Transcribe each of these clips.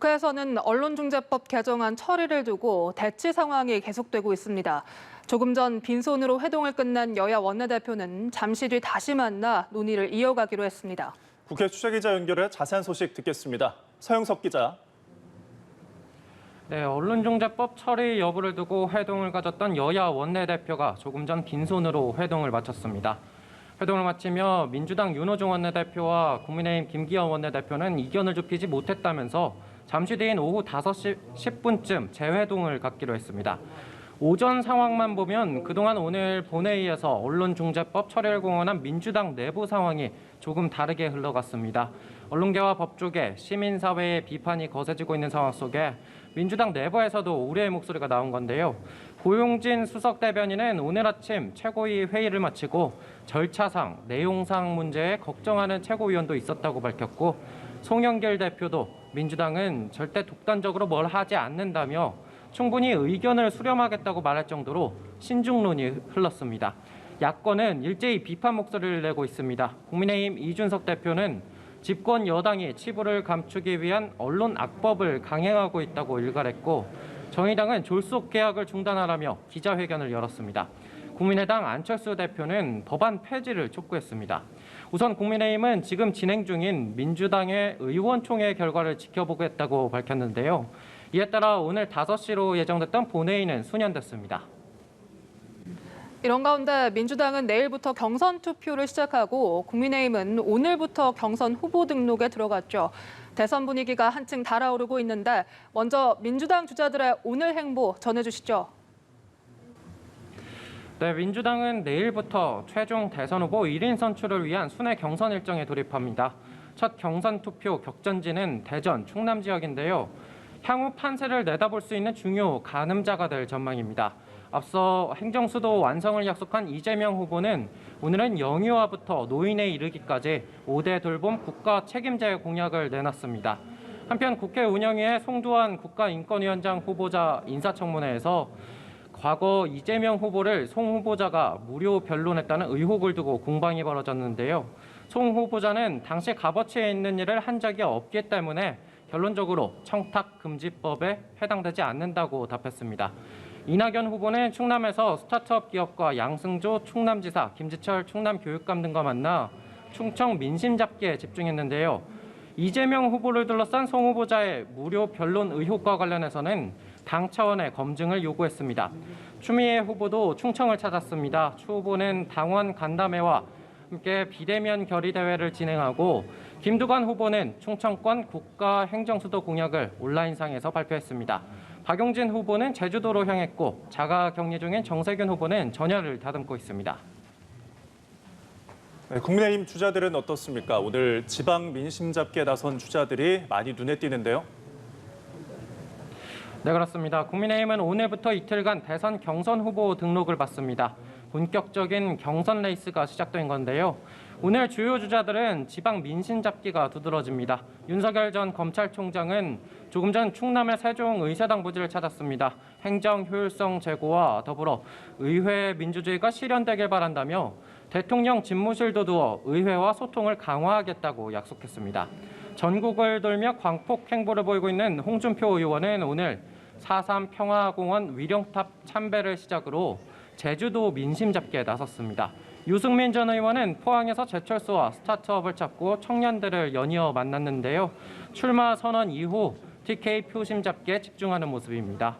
국회에서는 언론중재법 개정안 처리를 두고 대치 상황이 계속되고 있습니다. 조금 전 빈손으로 회동을 끝낸 여야 원내대표는 잠시 뒤 다시 만나 논의를 이어가기로 했습니다. 국회 취재기자 연결해 자세한 소식 듣겠습니다. 서영석 기자. 네, 언론중재법 처리 여부를 두고 회동을 가졌던 여야 원내대표가 조금 전 빈손으로 회동을 마쳤습니다. 회동을 마치며 민주당 윤호중 원내대표와 국민의힘 김기현 원내대표는 이견을 좁히지 못했다면서 잠시 뒤인 오후 5시 10분쯤 재회동을 갖기로 했습니다. 오전 상황만 보면 그동안 오늘 본회의에서 언론중재법 처리를 공언한 민주당 내부 상황이 조금 다르게 흘러갔습니다. 언론계와 법조계, 시민사회의 비판이 거세지고 있는 상황 속에 민주당 내부에서도 우려의 목소리가 나온 건데요. 고용진 수석 대변인은 오늘 아침 최고위 회의를 마치고 절차상, 내용상 문제에 걱정하는 최고위원도 있었다고 밝혔고 송영길 대표도 민주당은 절대 독단적으로 뭘 하지 않는다며 충분히 의견을 수렴하겠다고 말할 정도로 신중론이 흘렀습니다. 야권은 일제히 비판 목소리를 내고 있습니다. 국민의힘 이준석 대표는 집권 여당이 치부를 감추기 위한 언론 악법을 강행하고 있다고 일갈했고 정의당은 졸속 개혁을 중단하라며 기자회견을 열었습니다. 국민의당 안철수 대표는 법안 폐지를 촉구했습니다. 우선 국민의힘은 지금 진행 중인 민주당의 의원총회 결과를 지켜보겠다고 밝혔는데요. 이에 따라 오늘 5시로 예정됐던 본회의는 수년됐습니다. 이런 가운데 민주당은 내일부터 경선 투표를 시작하고 국민의힘은 오늘부터 경선 후보 등록에 들어갔죠. 대선 분위기가 한층 달아오르고 있는데 먼저 민주당 주자들의 오늘 행보 전해주시죠. 네, 민주당은 내일부터 최종 대선 후보 1인 선출을 위한 순회 경선 일정에 돌입합니다. 첫 경선 투표 격전지는 대전, 충남 지역인데요. 향후 판세를 내다볼 수 있는 중요 가늠자가 될 전망입니다. 앞서 행정수도 완성을 약속한 이재명 후보는 오늘은 영유아부터 노인에 이르기까지 5대 돌봄 국가 책임제 공약을 내놨습니다. 한편 국회 운영위의 송두환 국가인권위원장 후보자 인사청문회에서 과거 이재명 후보를 송 후보자가 무료 변론했다는 의혹을 두고 공방이 벌어졌는데요. 송 후보자는 당시 값어치에 있는 일을 한 적이 없기 때문에 결론적으로 청탁금지법에 해당되지 않는다고 답했습니다. 이낙연 후보는 충남에서 스타트업 기업과 양승조 충남지사, 김지철 충남교육감 등과 만나 충청 민심 잡기에 집중했는데요. 이재명 후보를 둘러싼 송 후보자의 무료 변론 의혹과 관련해서는 당 차원의 검증을 요구했습니다. 추미애 후보도 충청을 찾았습니다. 추 후보는 당원 간담회와 함께 비대면 결의 대회를 진행하고 김두관 후보는 충청권 국가행정수도 공약을 온라인상에서 발표했습니다. 박용진 후보는 제주도로 향했고 자가 격리 중인 정세균 후보는 전열을 다듬고 있습니다. 네, 국민의힘 주자들은 어떻습니까? 오늘 지방 민심 잡기에 나선 주자들이 많이 눈에 띄는데요. 네, 그렇습니다. 국민의힘은 오늘부터 이틀간 대선 경선 후보 등록을 받습니다. 본격적인 경선 레이스가 시작된 건데요. 오늘 주요 주자들은 지방 민심 잡기가 두드러집니다. 윤석열 전 검찰총장은 조금 전 충남의 세종의사당 부지를 찾았습니다. 행정 효율성 제고와 더불어 의회 민주주의가 실현되길 바란다며 대통령 집무실도 두어 의회와 소통을 강화하겠다고 약속했습니다. 전국을 돌며 광폭 행보를 보이고 있는 홍준표 의원은 오늘 4.3 평화공원 위령탑 참배를 시작으로 제주도 민심 잡기에 나섰습니다. 유승민 전 의원은 포항에서 제철소와 스타트업을 찾고 청년들을 연이어 만났는데요. 출마 선언 이후 TK 표심 잡기에 집중하는 모습입니다.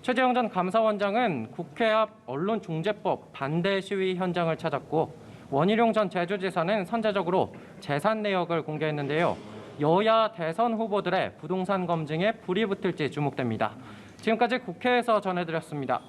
최재형 전 감사원장은 국회 앞 언론중재법 반대 시위 현장을 찾았고 원희룡 전 제주지사는 선제적으로 재산 내역을 공개했는데요. 여야 대선 후보들의 부동산 검증에 불이 붙을지 주목됩니다. 지금까지 국회에서 전해드렸습니다.